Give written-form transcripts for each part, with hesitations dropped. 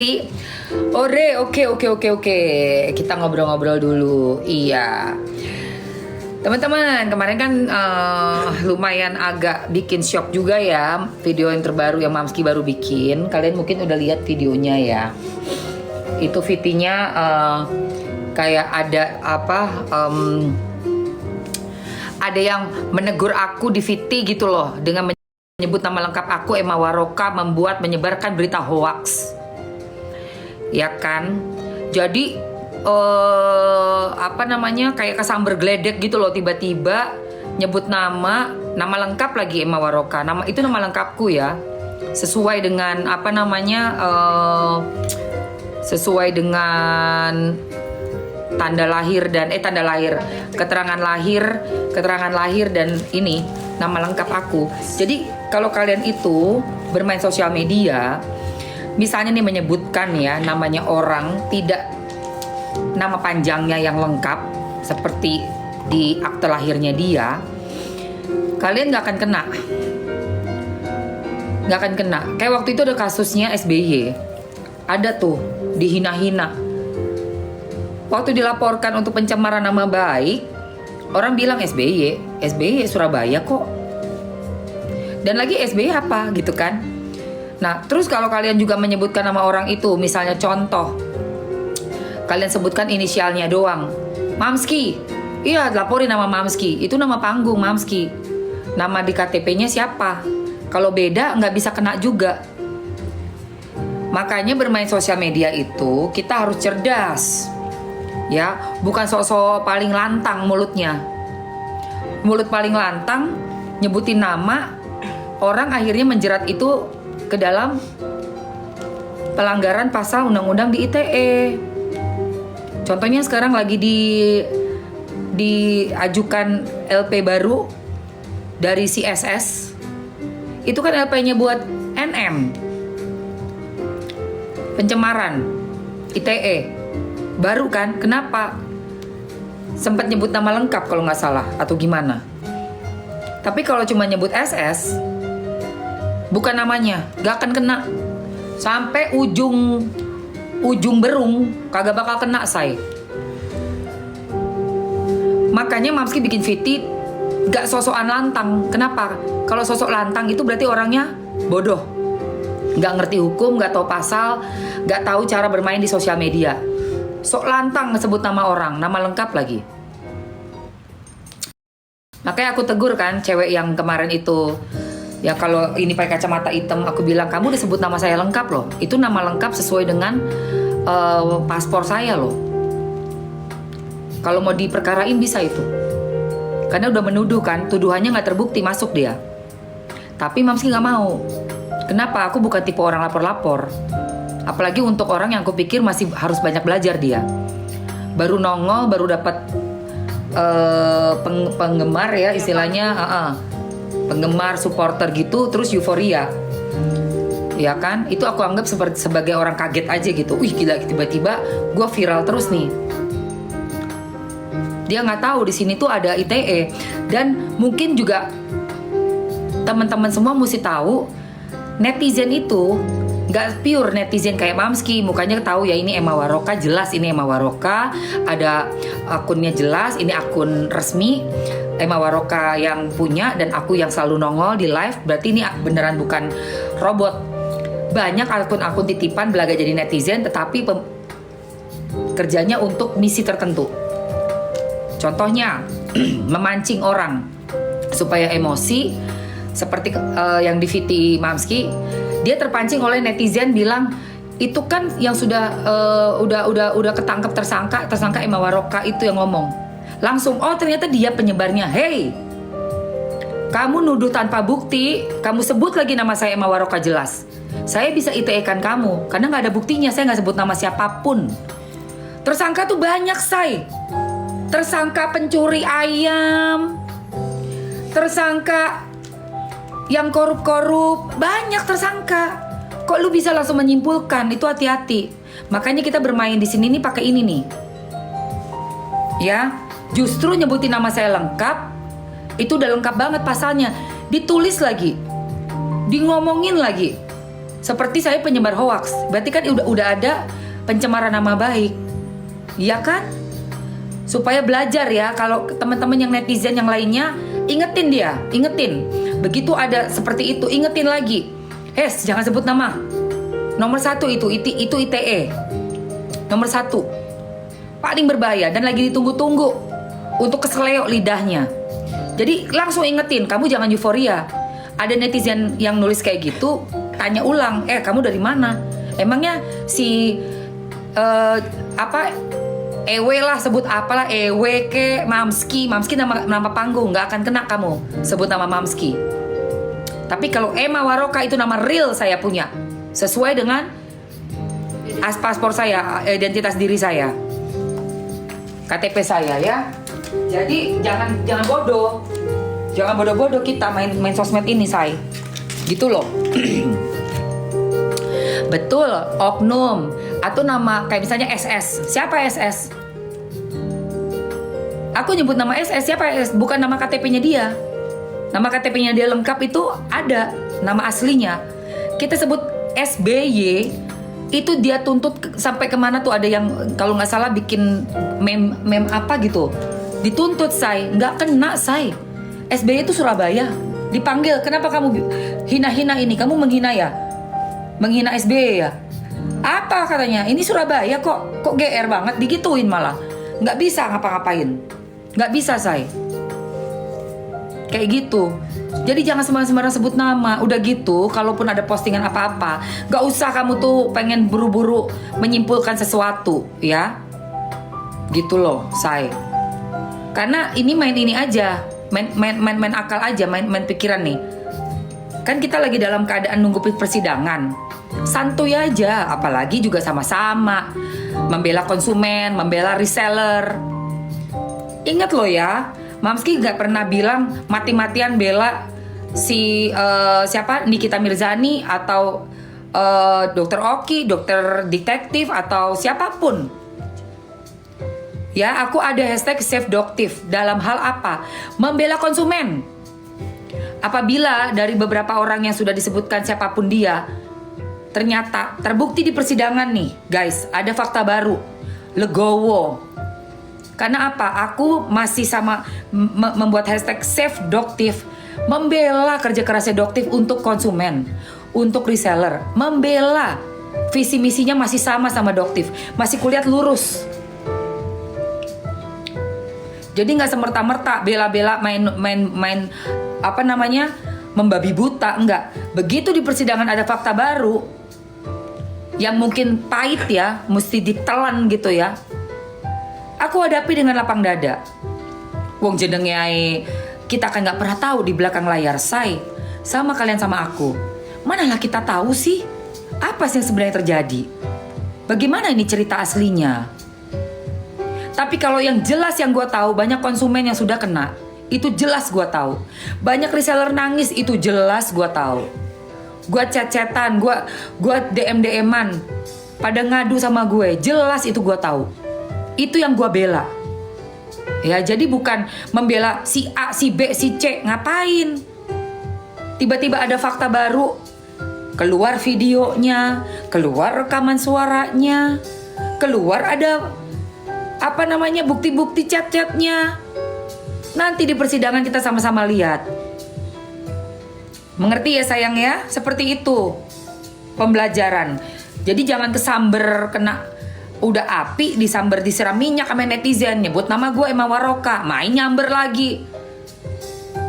Ore, oke. Kita ngobrol-ngobrol dulu. Iya. Teman-teman, kemarin kan lumayan agak bikin shock juga ya video yang terbaru yang Mamski baru bikin. Kalian mungkin udah lihat videonya ya. Itu VT-nya kayak ada ada yang menegur aku di VT gitu loh dengan menyebut nama lengkap aku Emma Waroka menyebarkan berita hoax. Ya kan, jadi kayak kesamber geledek gitu loh, tiba-tiba nyebut nama lengkap lagi Emma Waroka. Nama itu nama lengkapku ya, sesuai dengan sesuai dengan keterangan lahir dan ini nama lengkap aku. Jadi kalau kalian itu bermain sosial media, misalnya nih menyebutkan ya namanya orang, tidak nama panjangnya yang lengkap seperti di akte lahirnya dia, kalian nggak akan kena. Kayak waktu itu ada kasusnya SBY, ada tuh dihina-hina. Waktu dilaporkan untuk pencemaran nama baik, orang bilang SBY Surabaya kok. Dan lagi SBY apa gitu kan. Nah, terus kalau kalian juga menyebutkan nama orang itu, misalnya contoh, kalian sebutkan inisialnya doang, Mamski, iya laporin nama Mamski, itu nama panggung Mamski, nama di KTP-nya siapa, kalau beda nggak bisa kena juga. Makanya bermain sosial media itu kita harus cerdas, ya, bukan sok-sok paling lantang mulutnya, mulut paling lantang, nyebutin nama, orang akhirnya menjerat itu ke dalam pelanggaran pasal undang-undang di ITE. Contohnya sekarang lagi diajukan LP baru dari CSS. Itu kan LP-nya buat NM. Pencemaran ITE. Baru kan? Kenapa? Sempat nyebut nama lengkap kalau nggak salah atau gimana. Tapi kalau cuma nyebut SS, bukan namanya, gak akan kena. Sampai ujung berung kagak bakal kena, say. Makanya Mamski bikin VT gak sosokan lantang. Kenapa? Kalau sosok lantang itu berarti orangnya bodoh, gak ngerti hukum, gak tahu pasal, gak tahu cara bermain di sosial media. Sok lantang ngesebut nama orang, nama lengkap lagi. Makanya aku tegur kan cewek yang kemarin itu. Ya kalau ini pakai kacamata hitam, aku bilang kamu disebut nama saya lengkap loh. Itu nama lengkap sesuai dengan paspor saya loh. Kalau mau diperkarain bisa itu. Karena udah menuduh kan, tuduhannya nggak terbukti, masuk dia. Tapi Mamski nggak mau. Kenapa? Aku bukan tipe orang lapor-lapor. Apalagi untuk orang yang aku pikir masih harus banyak belajar dia. Baru nongol, baru dapat penggemar ya istilahnya. Penggemar, supporter gitu, terus euforia, ya kan? Itu aku anggap sebagai orang kaget aja gitu. Wih gila, tiba-tiba gue viral terus nih. Dia nggak tahu di sini tuh ada ITE. Dan mungkin juga teman-teman semua mesti tahu, netizen itu nggak pure netizen kayak Mamski. Mukanya tahu ya ini Emma Waroka, jelas ini Emma Waroka, ada akunnya jelas, ini akun resmi Emma Waroka yang punya dan aku yang selalu nongol di live, berarti ini beneran bukan robot. Banyak akun-akun titipan belaga jadi netizen tetapi kerjanya untuk misi tertentu. Contohnya memancing orang supaya emosi, seperti yang di VT Mamski, dia terpancing oleh netizen bilang itu kan yang udah ketangkep tersangka Emma Waroka itu yang ngomong. Langsung, oh ternyata dia penyebarnya. Hey, kamu nuduh tanpa bukti, kamu sebut lagi nama saya Emma Waroka jelas. Saya bisa ITE-kan kamu, karena nggak ada buktinya, saya nggak sebut nama siapapun. Tersangka tuh banyak, say. Tersangka pencuri ayam, tersangka yang korup-korup, banyak tersangka. Kok lu bisa langsung menyimpulkan? Itu hati-hati. Makanya kita bermain di sini nih pakai ini nih. Ya. Justru nyebutin nama saya lengkap, itu udah lengkap banget pasalnya. Ditulis lagi, di ngomongin lagi. Seperti saya penyebar hoax. Berarti kan udah ada pencemaran nama baik. Iya kan? Supaya belajar ya, kalau teman-teman yang netizen yang lainnya, ingetin dia, ingetin. Begitu ada seperti itu, ingetin lagi. Jangan sebut nama. Nomor 1 itu ITE. Nomor 1. Paling berbahaya dan lagi ditunggu-tunggu untuk keseleo lidahnya. Jadi langsung ingetin, kamu jangan euforia. Ada netizen yang nulis kayak gitu, tanya ulang, kamu dari mana? Emangnya si Ewe lah, sebut apalah, Ewe ke Mamski nama panggung, nggak akan kena kamu sebut nama Mamski. Tapi kalau Emma Waroka itu nama real saya punya, sesuai dengan paspor saya, identitas diri saya, KTP saya ya. Jadi jangan bodoh kita main sosmed ini, say. Gitu loh. Betul, oknum atau nama kayak misalnya SS. Siapa SS? Aku nyebut nama SS, siapa SS? Bukan nama KTP-nya dia. Nama KTP-nya dia lengkap itu ada nama aslinya. Kita sebut SBY, itu dia tuntut sampai kemana tuh, ada yang kalau nggak salah bikin meme apa gitu. Dituntut, say. Nggak kena, say. SBY itu Surabaya. Dipanggil, kenapa kamu hina-hina ini? Kamu menghina ya? Menghina SBY ya? Apa katanya? Ini Surabaya kok GR banget, digituin malah. Nggak bisa ngapa-ngapain. Nggak bisa, say. Kayak gitu. Jadi jangan sembarang sebut nama. Udah gitu, kalaupun ada postingan apa-apa, nggak usah kamu tuh pengen buru-buru menyimpulkan sesuatu, ya. Gitu loh, say. Karena ini main ini aja, main akal aja, main pikiran nih. Kan kita lagi dalam keadaan nunggu persidangan. Santuy aja, apalagi juga sama-sama membela konsumen, membela reseller. Ingat loh ya, Mamski gak pernah bilang mati-matian bela si siapa, Nikita Mirzani atau Dokter Oki, dokter detektif atau siapapun. Ya, aku ada hashtag #SaveDoktif dalam hal apa? Membela konsumen. Apabila dari beberapa orang yang sudah disebutkan siapapun dia, ternyata terbukti di persidangan nih, guys, ada fakta baru, legowo. Karena apa? Aku masih sama membuat hashtag #SaveDoktif, membela kerja kerasnya Doktif untuk konsumen, untuk reseller, membela visi misinya masih sama Doktif, masih kulihat lurus. Jadi nggak semerta-merta bela-bela main apa namanya, membabi buta, enggak. Begitu di persidangan ada fakta baru yang mungkin pahit ya, mesti ditelan gitu ya, aku hadapi dengan lapang dada. Wong jenenge ae kita kan nggak pernah tahu di belakang layar, say. Sama kalian sama aku, manalah kita tahu sih apa sih yang sebenarnya terjadi. Bagaimana ini cerita aslinya? Tapi kalau yang jelas yang gue tahu, banyak konsumen yang sudah kena, itu jelas gue tahu. Banyak reseller nangis, itu jelas gue tahu. Gue chat-chatan, gue DM-an, pada ngadu sama gue, jelas itu gue tahu. Itu yang gue bela. Ya, jadi bukan membela si A, si B, si C, ngapain? Tiba-tiba ada fakta baru, keluar videonya, keluar rekaman suaranya, keluar ada apa namanya, bukti-bukti chat-chatnya. Nanti di persidangan kita sama-sama lihat. Mengerti ya sayang ya? Seperti itu pembelajaran. Jadi jangan kesamber, kena udah api disamber disiram minyak sama netizen, nyebut nama gue Emma Waroka, main nyamber lagi.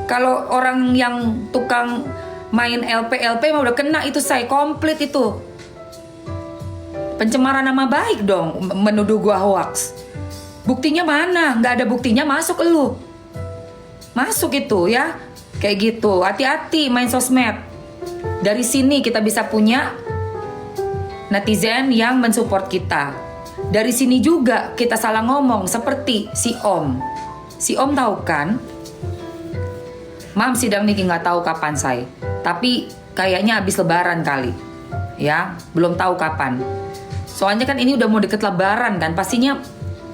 Kalau orang yang tukang main LP mah udah kena itu, saya komplit itu. Pencemaran nama baik dong, menuduh gue hoax. Buktinya mana? Nggak ada buktinya, masuk elu. Masuk itu ya. Kayak gitu. Hati-hati main sosmed. Dari sini kita bisa punya netizen yang mensupport kita. Dari sini juga kita salah ngomong, seperti si Om. Si Om tahu kan? Mam sidang Niki nggak tahu kapan, say. Tapi kayaknya habis lebaran kali. Ya, belum tahu kapan. Soalnya kan ini udah mau deket lebaran kan. Pastinya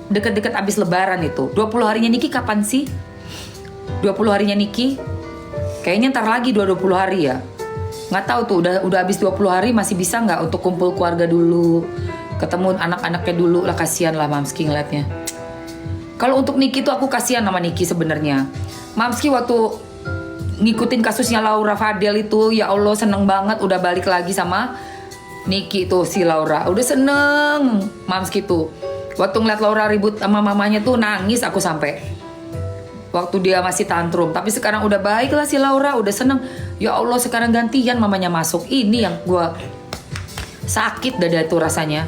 deket-deket abis lebaran itu. 20 harinya Niki kapan sih? 20 harinya Niki? Kayaknya ntar lagi 20 hari ya. Nggak tahu tuh udah habis 20 hari masih bisa nggak untuk kumpul keluarga dulu, ketemu anak-anaknya dulu lah. Kasihan lah Mamski ngeliatnya. Kalau untuk Niki tuh aku kasihan sama Niki sebenarnya. Mamski waktu ngikutin kasusnya Laura Fadel itu, ya Allah seneng banget udah balik lagi sama Niki tuh si Laura. Udah seneng Mamski tuh. Waktu ngeliat Laura ribut sama mamanya tuh nangis aku sampai. Waktu dia masih tantrum. Tapi sekarang udah baik lah si Laura, udah seneng. Ya Allah sekarang gantian mamanya masuk. Ini yang gue sakit dada itu rasanya.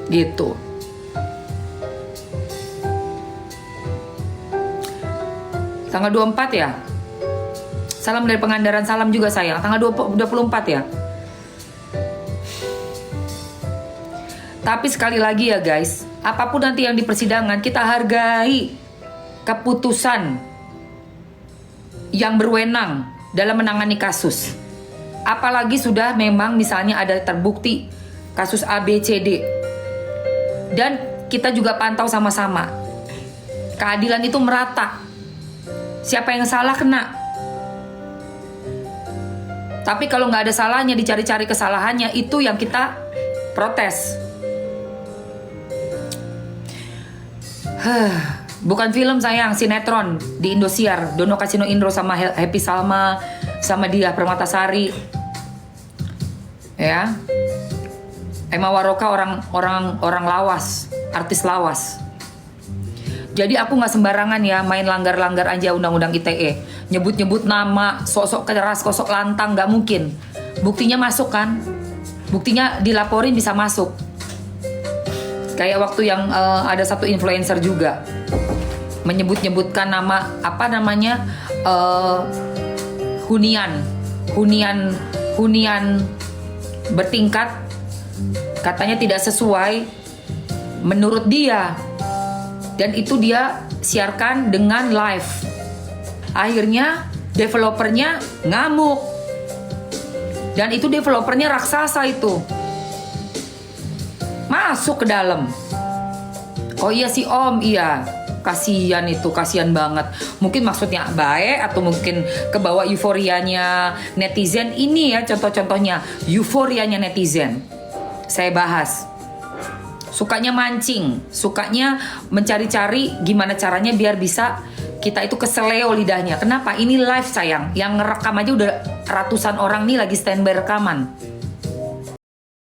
Gitu. Tanggal 24 ya. Salam dari Pengandaran, salam juga sayang. Tanggal 24 ya. Tapi sekali lagi ya guys, apapun nanti yang di persidangan, kita hargai keputusan yang berwenang dalam menangani kasus. Apalagi sudah memang misalnya ada terbukti kasus A, B, C, D. Dan kita juga pantau sama-sama. Keadilan itu merata. Siapa yang salah kena. Tapi kalau nggak ada salahnya, dicari-cari kesalahannya, itu yang kita protes. Bukan film sayang, sinetron di Indosiar, Dono Kasino Indro sama Happy Salma sama Diah Permatasari. Ya. Emma Waroka orang lawas, artis lawas. Jadi aku nggak sembarangan ya main langgar-langgar aja undang-undang ITE, nyebut-nyebut nama, sok-sok keras, sok lantang, nggak mungkin. Buktinya masuk kan? Buktinya dilaporin bisa masuk. Kayak waktu yang ada satu influencer juga menyebut-nyebutkan nama apa namanya hunian bertingkat, katanya tidak sesuai menurut dia, dan itu dia siarkan dengan live. Akhirnya developernya ngamuk, dan itu developernya raksasa itu masuk ke dalam. Oh iya si Om, iya. Kasian itu, kasian banget. Mungkin maksudnya baik atau mungkin kebawa euforianya netizen. Ini ya contoh-contohnya euforianya netizen. Saya bahas. Sukanya mancing, sukanya mencari-cari gimana caranya biar bisa kita itu keseleo lidahnya. Kenapa? Ini live sayang. Yang ngerekam aja udah ratusan orang nih lagi standby rekaman.